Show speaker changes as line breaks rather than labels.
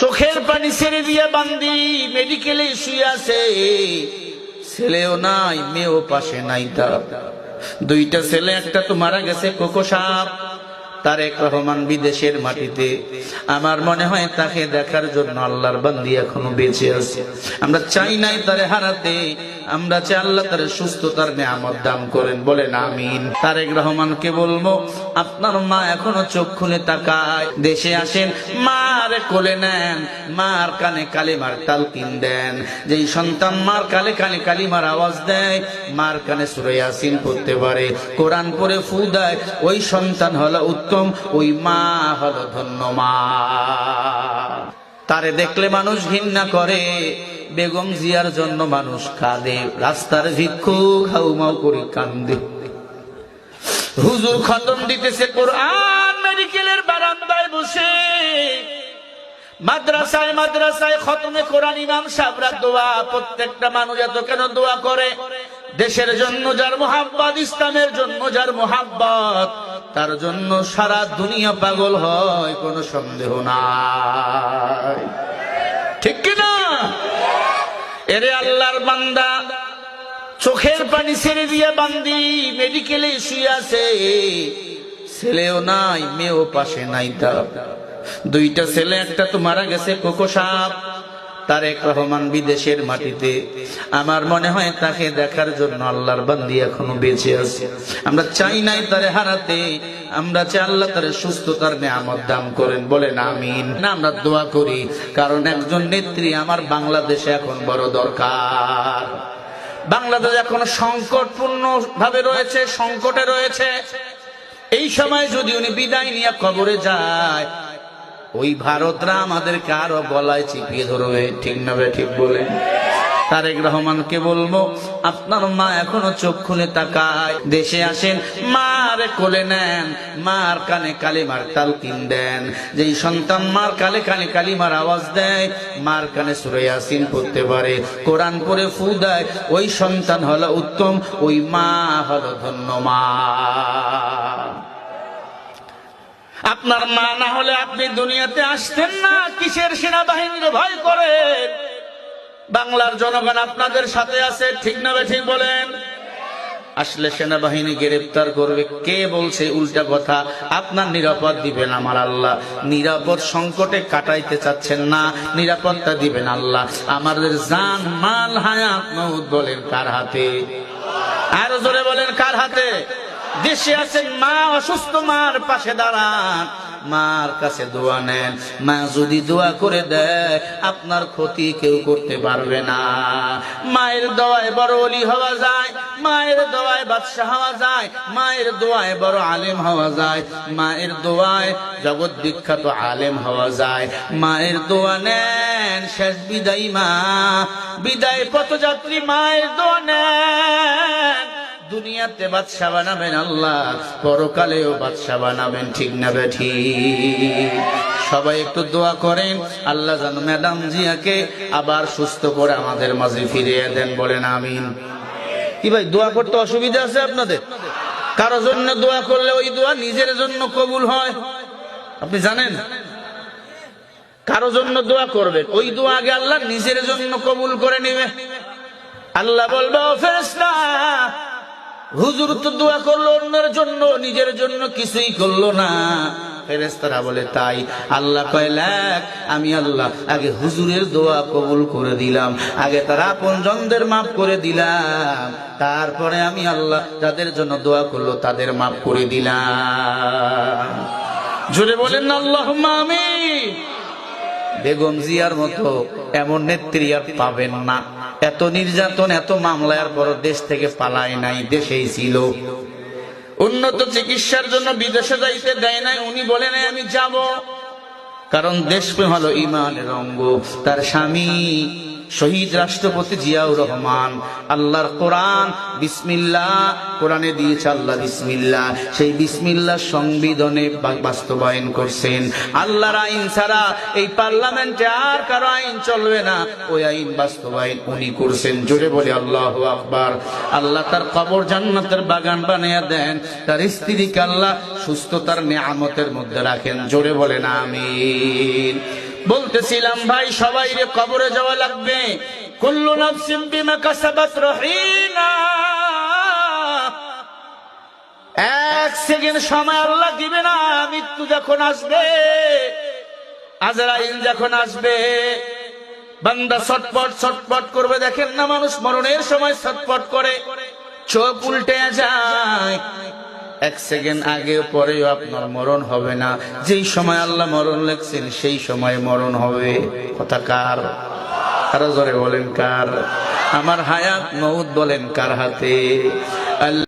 চোখের পানি ছেড়ে দিয়ে বান্দি মেডিকেলে শুয়ে আছে, ছেলেও নাই মেয়েও পাশে নাই। তার দুইটা ছেলে, একটা তো মারা গেছে কোকো সাপ। তারেক রহমান বিদেশের মাটিতে, আমার মনে হয় তাকে দেখার জন্য আল্লাহর বান্দি এখনো বেঁচে আছে। আমরা চাই নাই তারে হারাতে, আমরা চাই আল্লাহ তার সুস্থতার নিয়ামত দান করেন, বলেন আমিন। তারেক রহমানকে বলবো, আপনার মা এখনো চোখ খুলে তাকায়, দেশে আসেন, মার কোলে নেন, মার কানে কালিমার তালকিন দেন। যেই সন্তান মার কালে কানে কালিমার আওয়াজ দেয়, মার কানে সূরা ইয়াসিন পড়তে পারে, কোরআন পড়ে ফু দেয়, ওই সন্তান হলো উত্তম, ওই মা হলো ধন্য মা। তারে দেখলে মানুষ ঘৃণা করে, বেগম জিয়ার জন্য মানুষ কাঁদে, রাস্তার ভিক্ষুক হাউমাউ করে কান্দে। হুজুর খতম দিতেছে কোরআন মেডিকেলের বারান্দায় বসে, মাদ্রাসায় মাদ্রাসায় খতমে কোরআন ইমাম সাহেবরা দোয়া, প্রত্যেকটা মানুষ এত কেন দোয়া করে? দেশের জন্য যার মোহাব্বত, ইসলামের জন্য যার মোহাব্বত, তার জন্য সারা দুনিয়া পাগল হয়, কোনো সন্দেহ নাই, ঠিক কিনা? এরে আল্লাহর বান্দা, চোখের পানি ছেড়ে দিয়ে বান্দি মেডিকেলে শুয়ে আছে, ছেলেও নাই মেয়েও পাশে নাই। তার দুইটা ছেলে, একটা তো মারা গেছে কোকো সাপ। তারেক রহমান বিদেশের মাটিতে, আমার মনে হয় তাকে দেখার জন্য আল্লাহর বান্দি এখনো বেঁচে আছে। আমরা চাই নাই তারে হারাতে, আমরা চাই আল্লাহ তার সুস্থতার নিয়ামত দান করেন, বলেন আমিন। না, আমরা দোয়া করি, কারণ একজন নেত্রী আমার বাংলাদেশে এখন বড় দরকার। বাংলাদেশ এখন সংকটপূর্ণ ভাবে রয়েছে, সংকটে রয়েছে। এই সময় যদি উনি বিদায় নিয়ে কবরে যায়, ওই ভারতরা আমাদেরকে আরো গলায় চিপিয়ে ধরবে, ঠিক না বে ঠিক বলেন? তারেক রহমানকে বলবো, আপনার মা এখনো চোখ খুলে তাকায়, দেশে আসেন, মার কোলে নেন, মার কানে কালিমার তালকিন দেন। যেই সন্তান মার কালে কানে কালিমার আওয়াজ দেয়, মার কানে সূরা ইয়াসিন পড়তে পারে, কোরআন পড়ে ফু দেয়, ওই সন্তান হলো উত্তম, ওই মা হলো ধন্য মা। আপনার মা না হলে আপনি দুনিয়াতে আসতেন না। কিসের সেনাবাহিনীর ভয় করেন? বাংলার জনগণ আপনাদের সাথে আছে, ঠিক না ঠিক বলেন? আসলে সেনাবাহিনী গ্রেফতার করবে, কে বলছে উল্টা কথা? আপনার নিরাপদ দিবেন আমার আল্লাহ। নিরাপদ সংকটে কাটাইতে চাচ্ছেন না, নিরাপত্তা দিবেন আল্লাহ। আমাদের জান মাল হায়াত মউত বলেন কার হাতে? আরো জোরে বলেন কার হাতে? দেশে আছেন, মা অসুস্থ, মার পাশে দাঁড়ান, মার কাছে দোয়া নেন। মা যদি দোয়া করে দেয়, আপনার ক্ষতি কেউ করতে পারবে না। মায়ের দোয়ায় বড় ওলি হওয়া যায়, মায়ের দোয়ায় বাদশা হওয়া যায়, মায়ের দোয়ায় বড় আলেম হওয়া যায়, মায়ের দোয়ায় জগৎ বিখ্যাত আলেম হওয়া যায়। মায়ের দোয়া নেন, শেষ বিদায় মা, বিদায় পথযাত্রী, মায়ের দোয়া নেন। দুনিয়াতে বাদশা বানাবেন আল্লাহ, পরকালেও বাদশা বানাবেন, ঠিক না বেঠি? সবাই একটু দোয়া করেন, আল্লাহ যেন ম্যাডাম জিয়াকে আবার সুস্থ করে আমাদের মাঝে ফিরিয়ে দেন, বলেন আমিন। কি ভাই, দোয়া করতে অসুবিধা আছে আপনাদের? কারো জন্য দোয়া করলে ওই দোয়া নিজের জন্য কবুল হয়, আপনি জানেন? কারো জন্য দোয়া করবেন, ওই দোয়া আগে আল্লাহ নিজের জন্য কবুল করে নেবে। আল্লাহ বলবে, ও ফেরেশতা, হুজুর তো দোয়া করলো অন্যের জন্য, নিজের জন্য কিছুই করলো না। ফেরেশতারা বলে, তাই? আল্লাহ কয়, লেখ, আমি আল্লাহ আগে হুজুরের দোয়া কবুল করে দিলাম, আগে তার আপনজনদের মাফ করে দিলাম, তারপরে আমি আল্লাহ যাদের জন্য দোয়া করলো তাদের মাফ করে দিলাম। জোরে বলেন না আল্লাহুম্মা আমিন। বেগম জিয়ার মতো এমন নেত্রী আর পাবেন না। এত নির্যাতন, এত মামলার পর দেশ থেকে পালায় নাই, দেশেই ছিল। উন্নত চিকিৎসার জন্য বিদেশে যাইতে দেয় নাই, উনি বলে নাই আমি যাব, কারণ দেশপ্রেম হলো ঈমানের অঙ্গ। তার স্বামী শহীদ রাষ্ট্রপতি জিয়াউর রহমান আল্লাহর কোরআন বিসমিল্লাহ, কোরআনে দিয়েছে আল্লাহ বিসমিল্লাহ, সেই বিসমিল্লাহ সংবিধানে বাস্তবায়ন করছেন। আল্লাহর আইন ছাড়া এই পার্লামেন্টে আর কারো আইন চলবে না, ওই আইন বাস্তবায়ন উনি করছেন। জোরে বলে আল্লাহু আকবার। আল্লাহ তার কবর জান্নাতের বাগান বানিয়ে দেন, তার স্ত্রীকে আল্লাহ সুস্থতার নিয়ামতের মধ্যে রাখেন। জোরে বলেন আমিন। বলতেছিলাম ভাই সবাই রে কবরে যাওয়া লাগবে, কুল্লু নাফসিন বিমা কাসাবাত রহিনা। এক সেকেন্ড সময় আল্লাহ দিবে না। মৃত্যু যখন আসবে, আজরাইল যখন আসবে, বান্দা ছটপট ছটপট করবে। দেখেন না মানুষ মরণের সময় ছটপট করে, চোখ উল্টে যায়। এক সেকেন্ড আগে পরেও আপনার মরণ হবে না। যেই সময় আল্লাহ মরণ লেখছেন সেই সময় মরণ হবে। কথা কার? আরো জোরে বলেন কার? আমার হায়াত মউত বলেন কার হাতে?